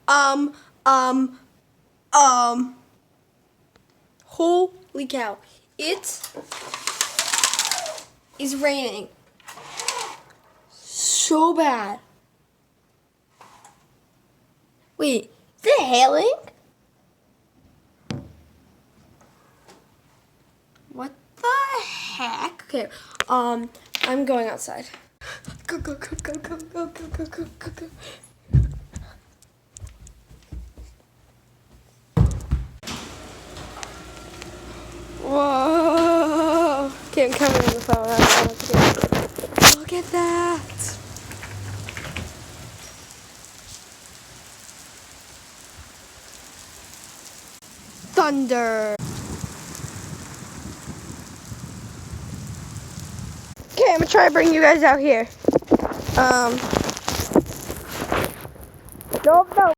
Um, um, um. Holy cow. It is raining so bad. Wait, is it hailing? What the heck? Okay, I'm going outside. Go, go, go, go, go, go, go, go, go, go, go. Whoa. Okay, I'm coming on the phone. Look at that. Thunder. Okay, I'm gonna try to bring you guys out here. Nope, no.